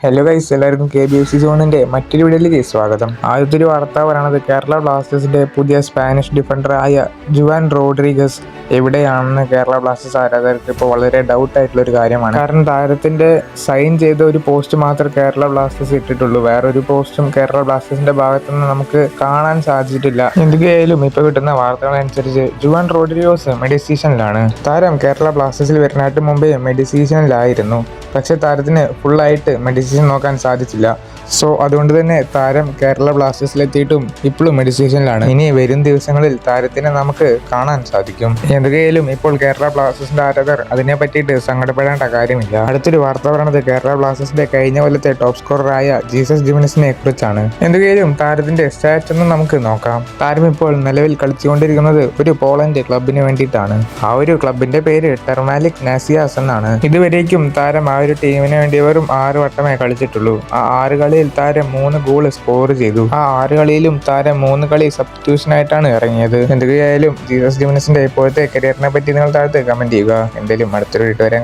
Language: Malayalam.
ഹലോ ഗൈസ്, എല്ലാവർക്കും KBFC സോണിന്റെ മറ്റൊരു വീഡിയോയിലേക്ക് സ്വാഗതം. ആദ്യത്തെ ഒരു വാർത്ത പറയുന്നത് കേരള ബ്ലാസ്റ്റേഴ്സിന്റെ പുതിയ സ്പാനിഷ് ഡിഫൻഡറായ ജുവാൻ റോഡ്രിഗസ് എവിടെയാണെന്ന് കേരള ബ്ലാസ്റ്റേഴ്സ് ആരാധകർക്ക് ഇപ്പോൾ വളരെ ഡൗട്ട് ആയിട്ടുള്ള ഒരു കാര്യമാണ്. കാരണം താരത്തിന്റെ സൈൻ ചെയ്ത ഒരു പോസ്റ്റ് മാത്രമേ കേരള ബ്ലാസ്റ്റേഴ്സ് ഇട്ടിട്ടുള്ളൂ. വേറൊരു പോസ്റ്റും കേരള ബ്ലാസ്റ്റേഴ്സിന്റെ ഭാഗത്തുനിന്ന് നമുക്ക് കാണാൻ സാധിച്ചിട്ടില്ല. എന്തൊക്കെയായാലും ഇപ്പോൾ കിട്ടുന്ന വാർത്തകൾ അനുസരിച്ച് ജുവാൻ റോഡ്രിഗസ് മെഡിസീഷനിലാണ്. താരം കേരള ബ്ലാസ്റ്റേഴ്സിൽ വരുന്നതിന് മുമ്പേ മെഡിസീഷനിലായിരുന്നു. പക്ഷെ താരത്തിന് ഫുള്ളായിട്ട് മെഡിസിൻ നോക്കാൻ സാധിച്ചില്ല. സോ അതുകൊണ്ട് തന്നെ താരം കേരള ബ്ലാസ്റ്റേഴ്സിലെത്തിയിട്ടും ഇപ്പോഴും മെഡിസീഷനിലാണ്. ഇനി വരും ദിവസങ്ങളിൽ താരത്തിനെ നമുക്ക് കാണാൻ സാധിക്കും. എന്തൊക്കെയായാലും ഇപ്പോൾ കേരള ബ്ലാസ്റ്റേഴ്സിന്റെ ആരാധകർ അതിനെ പറ്റിയിട്ട് സങ്കടപ്പെടേണ്ട കാര്യമില്ല. അടുത്തൊരു വാർത്ത പറയുന്നത് കേരള ബ്ലാസ്റ്റേഴ്സിന്റെ കഴിഞ്ഞ കൊല്ലത്തെ ടോപ്പ് സ്കോററായ ജീസസ് ജിമിനസിനെ കുറിച്ചാണ്. എന്തൊക്കെയായാലും താരത്തിന്റെ സ്റ്റാറ്റ്സ് ഒന്ന് നമുക്ക് നോക്കാം. താരം ഇപ്പോൾ നിലവിൽ കളിച്ചുകൊണ്ടിരിക്കുന്നത് ഒരു പോളണ്ട് ക്ലബിന് വേണ്ടിയിട്ടാണ്. ആ ഒരു ക്ലബിന്റെ പേര് ടെർമാലിക് നാസിയാസ് എന്നാണ്. ഇതുവരേക്കും താരം ആ ഒരു ടീമിന് വേണ്ടി വെറും 6 വട്ടമേ കളിച്ചിട്ടുള്ളൂ. ആ 6 കളിയിൽ താരം 3 ഗോൾ സ്കോർ ചെയ്തു. ആ 6 കളിയിലും താരം 3 കളി സബ്സ്റ്റിറ്റ്യൂഷനായിട്ടാണ് ഇറങ്ങിയത്. എന്തൊക്കെയായാലും ജീസസ് ജിമിനസിന്റെ ഇപ്പോഴത്തെ കരിയറിനെ പറ്റി നിങ്ങൾ താഴത്ത് കമന്റ് ചെയ്യുക. എന്തായാലും അടുത്തൊരു വീഡിയോ വരാൻ